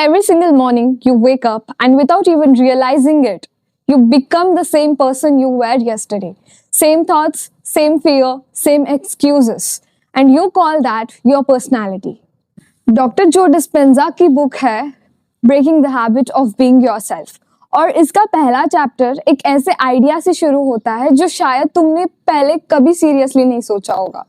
Every single morning, you wake up and without even realizing it, you become the same person you were yesterday. Same thoughts, same fear, same excuses. And you call that your personality. Doctor Joe Dispenza की book है breaking the habit of being yourself, और इसका पहला chapter एक ऐसे idea से शुरू होता है जो शायद तुमने पहले कभी सीरियसली नहीं सोचा होगा।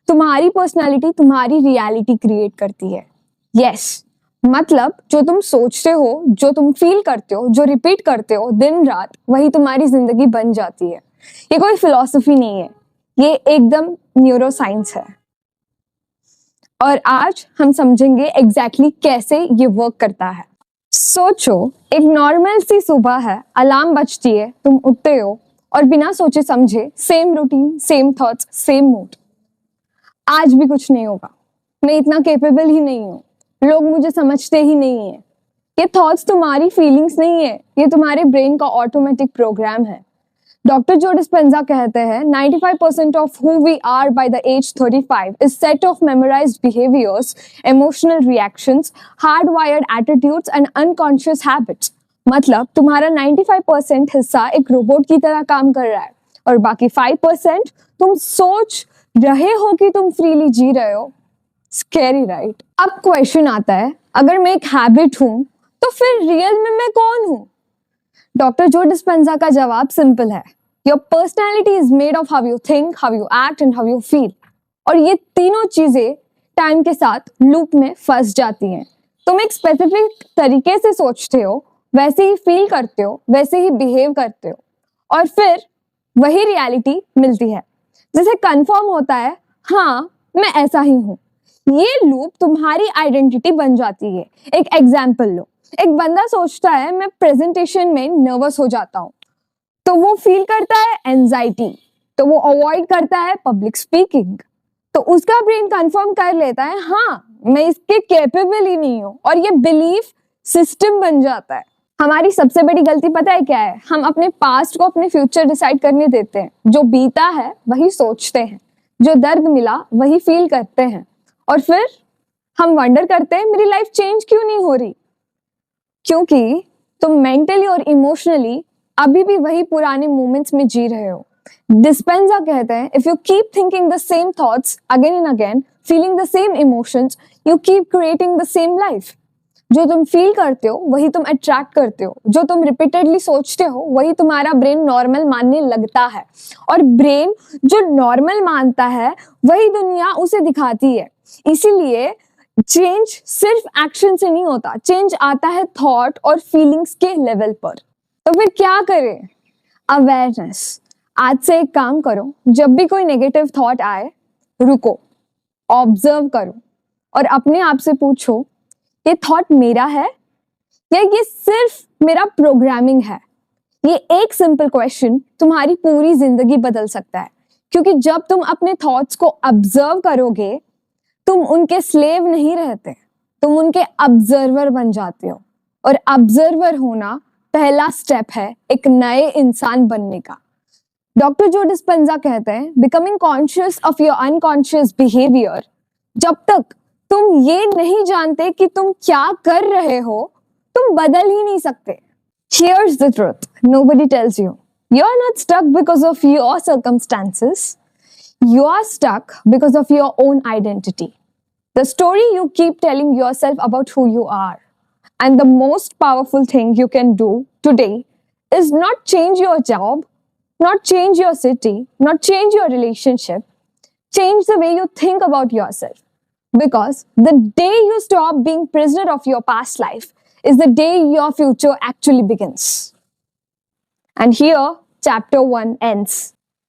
तुम्हारी पर्सनालिटी तुम्हारी रियलिटी क्रिएट करती है। यस, मतलब जो तुम सोचते हो, जो तुम फील करते हो, जो रिपीट करते हो दिन रात, वही तुम्हारी जिंदगी बन जाती है। ये कोई फिलॉसफी नहीं है, ये एकदम न्यूरो साइंस है। और आज हम समझेंगे एग्जैक्टली कैसे ये वर्क करता है। सोचो, एक नॉर्मल सी सुबह है, अलार्म बजती है, तुम उठते हो और बिना सोचे समझे same routine, same thoughts, same mood. आज भी कुछ नहीं होगा, मैं इतना कैपेबल ही नहीं हूँ, लोग मुझे समझते ही नहीं है। ये थॉट्स तुम्हारी फीलिंग्स नहीं है, ये तुम्हारे ब्रेन का ऑटोमेटिक प्रोग्राम है। डॉक्टर जो डिस्पेंजा कहते हैं 95% of who we are by the age 35 is set of memorized behaviors, emotional reactions, hardwired attitudes and unconscious habits। मतलब तुम्हारा 95% हिस्सा एक रोबोट की तरह काम कर रहा है और बाकी 5% तुम सोच रहे हो कि तुम फ्रीली जी रहे हो। Scary right? अब क्वेश्चन आता है, अगर मैं एक हैबिट हूं तो फिर रियल में मैं कौन हूं? डॉक्टर जो डिस्पेंजा का जवाब सिंपल है, your personality is made of how you think, how you act and how you feel. और ये तीनों चीजें टाइम के साथ लूप में फंस जाती हैं। तुम एक स्पेसिफिक तरीके से सोचते हो, वैसे ही फील करते हो, वैसे ही बिहेव करते हो, और फिर वही रियलिटी मिलती है, जिसे कंफर्म होता है हाँ मैं ऐसा ही हूँ। ये लूप तुम्हारी आइडेंटिटी बन जाती है। एक एग्जाम्पल लो, एक बंदा सोचता है मैं प्रेजेंटेशन में नर्वस हो जाता हूँ, तो वो फील करता है एंजाइटी, तो वो अवॉइड करता है पब्लिक स्पीकिंग, तो उसका ब्रेन कंफर्म कर लेता है हाँ मैं इसके कैपेबल ही नहीं हूँ, और ये बिलीफ सिस्टम बन जाता है। हमारी सबसे बड़ी गलती पता है क्या है? हम अपने पास्ट को अपने फ्यूचर डिसाइड करने देते हैं। जो बीता है वही सोचते हैं, जो दर्द मिला वही फील करते हैं, और फिर हम वंडर करते हैं मेरी लाइफ चेंज क्यों नहीं हो रही, क्योंकि तुम मेंटली और इमोशनली अभी भी वही पुराने मोमेंट्स में जी रहे हो। डिस्पेंजा कहते हैं if you keep thinking the same thoughts again and again, feeling the same emotions, you keep creating the same life. जो तुम फील करते हो वही तुम अट्रैक्ट करते हो, जो तुम रिपीटेडली सोचते हो वही तुम्हारा ब्रेन नॉर्मल मानने लगता है, और ब्रेन जो नॉर्मल मानता है वही दुनिया उसे दिखाती है। इसीलिए चेंज सिर्फ एक्शन से नहीं होता, चेंज आता है थॉट और फीलिंग्स के लेवल पर। तो फिर क्या करें? अवेयरनेस। आज से एक काम करो, जब भी कोई नेगेटिव थॉट आए रुको, ऑब्जर्व करो और अपने आप से पूछो ये थॉट मेरा है या ये सिर्फ मेरा प्रोग्रामिंग है? ये एक सिंपल क्वेश्चन तुम्हारी पूरी जिंदगी बदल सकता है, क्योंकि जब तुम अपने थॉट्स को ऑब्जर्व करोगे तुम उनके स्लेव नहीं रहते, तुम उनके ऑब्जर्वर बन जाते हो, और ऑब्जर्वर होना पहला स्टेप है एक नए इंसान बनने का। डॉक्टर जो डिस्पेंजा कहते हैं becoming conscious of your unconscious behaviour. जब तक तुम ये नहीं जानते कि तुम क्या कर रहे हो, तुम बदल ही नहीं सकते। Here's the truth, nobody tells you. You're not stuck because of your circumstances. You are stuck because of your own identity. The story you keep telling yourself about who you are. And the most powerful thing you can do today is not change your job, not change your city, not change your relationship. Change the way you think about yourself. Because the day you stop being prisoner of your past life is the day your future actually begins. And here, chapter 1 ends.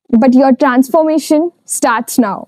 But your transformation starts now.